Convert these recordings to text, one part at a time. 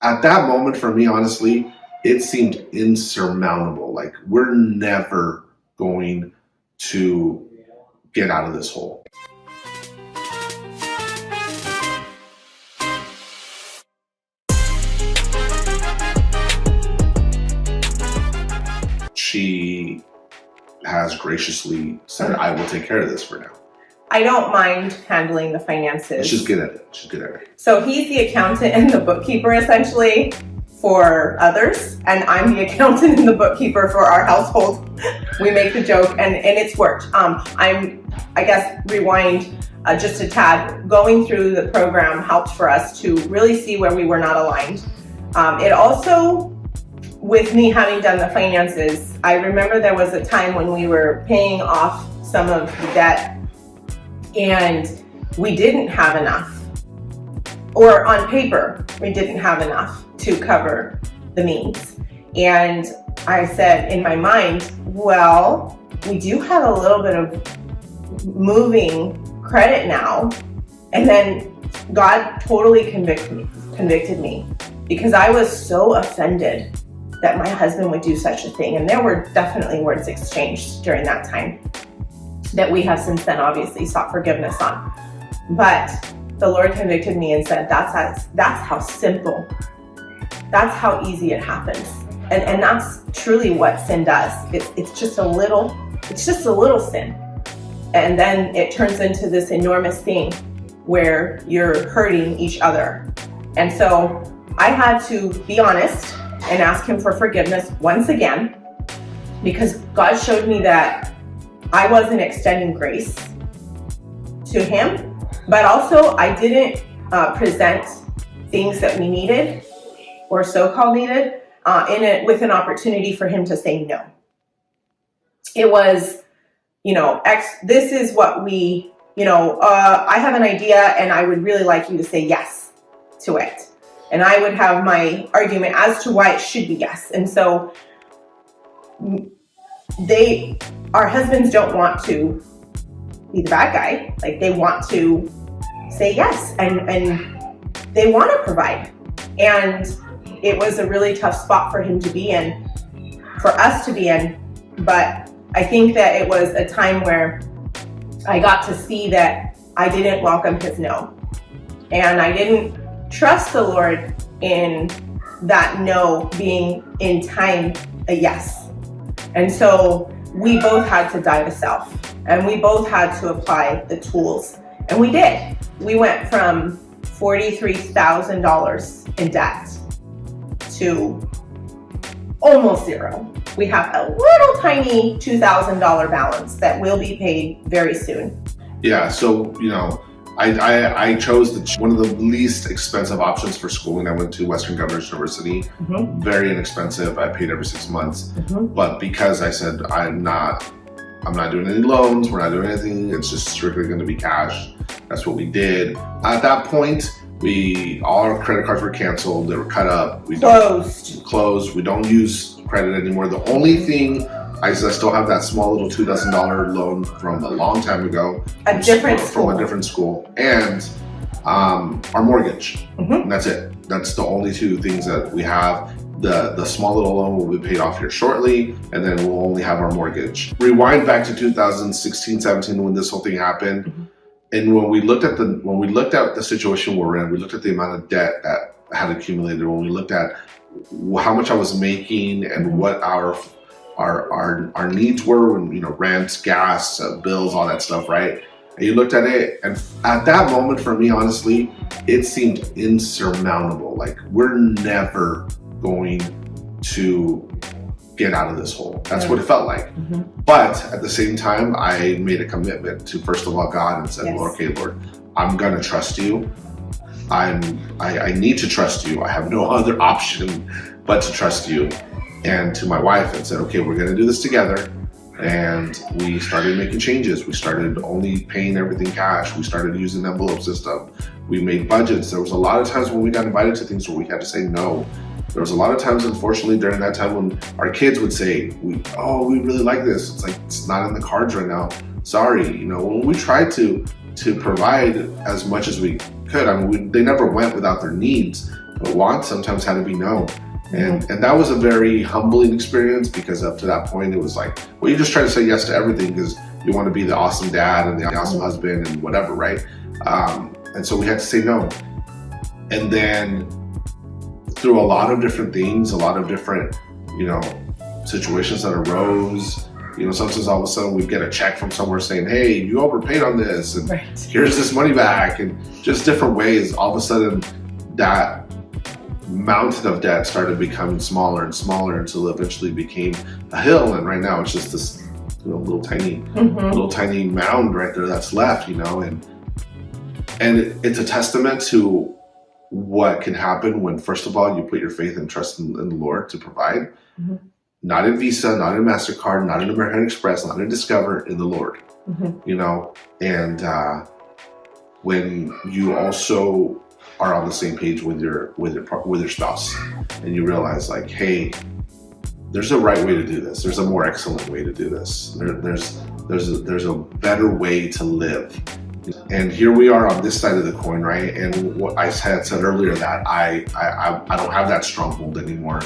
At that moment, for me, honestly, it seemed insurmountable. Like, we're never going to get out of this hole. She has graciously said, I will take care of this for now. I don't mind handling the finances. She's good at it. She's good at it. So he's the accountant and the bookkeeper essentially for others, and I'm the accountant and the bookkeeper for our household. We make the joke, and it's worked. I guess rewind just a tad. Going through the program helped for us to really see where we were not aligned. It also, with me having done the finances, I remember there was a time when we were paying off some of the debt and we didn't have enough, or on paper, we didn't have enough to cover the means. And I said in my mind, well, we do have a little bit of moving credit now. And then God totally convicted me because I was so offended that my husband would do such a thing. And there were definitely words exchanged during that time that we have since then obviously sought forgiveness on. But the Lord convicted me and said, that's how simple, that's how easy it happens. And that's truly what sin does. It's just a little sin. And then it turns into this enormous thing where you're hurting each other. And so I had to be honest and ask him for forgiveness once again, because God showed me that I wasn't extending grace to him, but also I didn't present things that we needed or so-called needed with an opportunity for him to say no. It was, this is what we, I have an idea and I would really like you to say yes to it. And I would have my argument as to why it should be yes. And so our husbands don't want to be the bad guy. Like, they want to say yes and they want to provide. And it was a really tough spot for him to be in, for us to be in. But I think that it was a time where I got to see that I didn't welcome his no. And I didn't trust the Lord in that no being in time a yes. And so we both had to die to self, and we both had to apply the tools, and we did. We went from $43,000 in debt to almost zero. We have a little tiny $2,000 balance that will be paid very soon. Yeah, so, I chose one of the least expensive options for schooling. I went to Western Governors University, very inexpensive. I paid every 6 months, but because I said I'm not doing any loans, we're not doing anything, it's just strictly going to be cash. That's what we did. At that point, all our credit cards were canceled. They were cut up. Closed. We don't use credit anymore. The only thing I still have that small little $2,000 loan from a long time ago. From a different school. And our mortgage. And that's it. That's the only two things that we have. The small little loan will be paid off here shortly, and then we'll only have our mortgage. Rewind back to 2016, 17 when this whole thing happened. And when we looked at the situation we're in, we looked at the amount of debt that had accumulated. When we looked at how much I was making and what our needs were, when rent, gas, bills, all that stuff, right? And you looked at it, and at that moment, for me, honestly, it seemed insurmountable. Like, we're never going to get out of this hole. That's what it felt like. But at the same time, I made a commitment to, first of all, God, and said, okay, Lord, I'm gonna trust you. I need to trust you. I have no other option but to trust you. And to my wife, and said, okay, we're gonna do this together. And we started making changes. We started only paying everything cash. We started using envelope system. We made budgets. There was a lot of times when we got invited to things where we had to say no. There was a lot of times, unfortunately, during that time when our kids would say, we really like this. It's like, it's not in the cards right now. Sorry. When we tried to provide as much as we could, they never went without their needs, But want sometimes had to be no. And that was a very humbling experience, because up to that point it was like, well, you just try to say yes to everything because you want to be the awesome dad and the awesome husband and whatever, right? And so we had to say no. And then through a lot of different things, a lot of different, situations that arose, sometimes all of a sudden we get a check from somewhere saying, hey, you overpaid on this, and here's this money back, and just different ways. All of a sudden that mountain of debt started becoming smaller and smaller until it eventually became a hill, and right now it's just this little tiny mound right there that's left, and it's a testament to what can happen when, first of all, you put your faith and trust in the Lord to provide. Not in Visa, not in MasterCard, not in American Express, not in Discover, in the Lord. And when you also are on the same page with your spouse, and you realize, like, hey, there's a right way to do this. There's a more excellent way to do this. There's a better way to live. And here we are on this side of the coin, right? And what I had said earlier, that I don't have that stronghold anymore,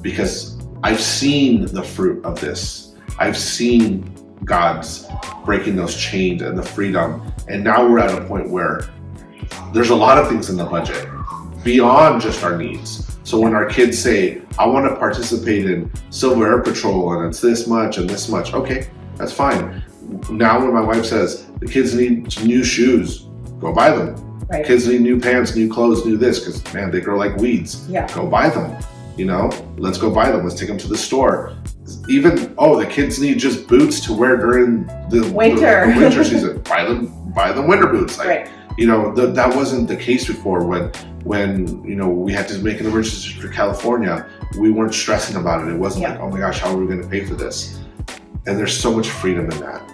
because I've seen the fruit of this. I've seen God's breaking those chains and the freedom. And now we're at a point where there's a lot of things in the budget beyond just our needs. So when our kids say, I want to participate in Silver Air Patrol and it's this much and this much, okay, that's fine. Now when my wife says, the kids need new shoes, go buy them. Kids need new pants, new clothes, new this, because man, they grow like weeds. Go buy them. Let's go buy them. Let's take them to the store. Even, the kids need just boots to wear during the winter season. Buy them winter boots. That wasn't the case before. When we had to make an emergency trip to California, we weren't stressing about it. It wasn't like, oh my gosh, how are we going to pay for this? And there's so much freedom in that.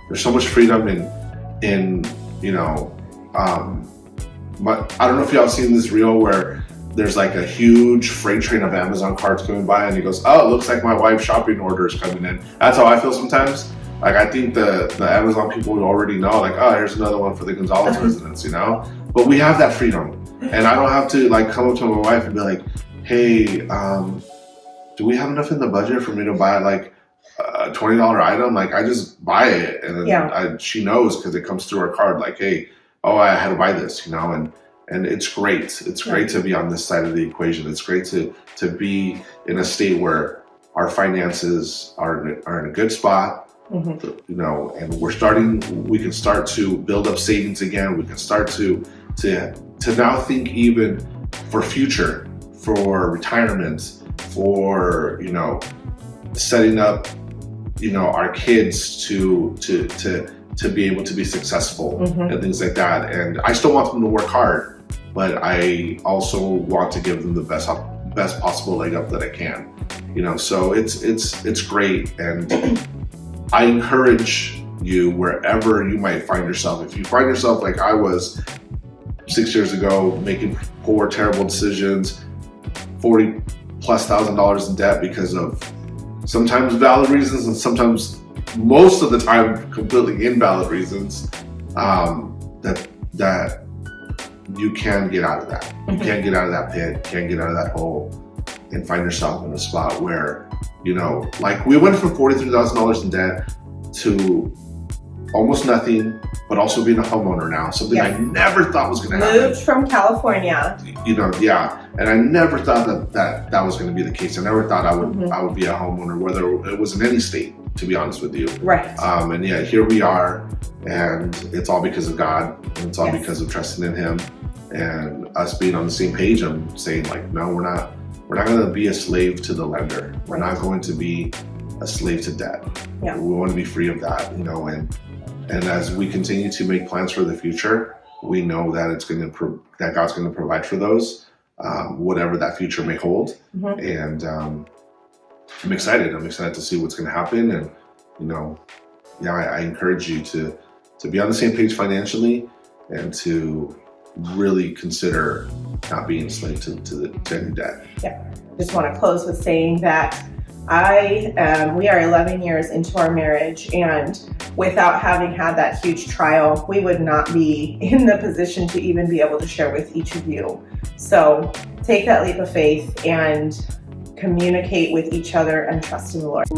There's so much freedom in I don't know if y'all have seen this reel where there's like a huge freight train of Amazon carts coming by, and he goes, oh, it looks like my wife's shopping order is coming in. That's how I feel sometimes. Like, I think the Amazon people would already know, like, oh, here's another one for the Gonzalez residents, But we have that freedom. And I don't have to like come up to my wife and be like, hey, do we have enough in the budget for me to buy like a $20 item? Like, I just buy it, and then she knows, because it comes through her card, like, hey, I had to buy this, and it's great. It's great to be on this side of the equation. It's great to be in a state where our finances are in a good spot, and we can start to build up savings again. We can start to now think even for future, for retirement, for, setting up, our kids to be able to be successful and things like that. And I still want them to work hard, but I also want to give them the best possible leg up that I can. So it's great. And I encourage you, wherever you might find yourself, if you find yourself like I was 6 years ago, making poor, terrible decisions, $40,000+ in debt because of sometimes valid reasons and sometimes, most of the time, completely invalid reasons, that you can get out of that. You can't get out of that pit, can't get out of that hole, and find yourself in a spot where, like we went from $43,000 in debt to almost nothing, but also being a homeowner now, something I never thought was going to happen. Moved from California. And I never thought that was going to be the case. I never thought I would be a homeowner, whether it was in any state, to be honest with you. And here we are, and it's all because of God, and it's all because of trusting in Him, and us being on the same page. I'm saying, like, no, we're not going to be a slave to the lender. We're not going to be a slave to debt. We want to be free of that, and as we continue to make plans for the future, we know that that God's going to provide for those, whatever that future may hold. And I'm excited. I'm excited to see what's going to happen. And I encourage you to be on the same page financially, and to really consider not being a slave to any debt. Just want to close with saying that we are 11 years into our marriage, and without having had that huge trial, we would not be in the position to even be able to share with each of you. So take that leap of faith and communicate with each other and trust in the Lord.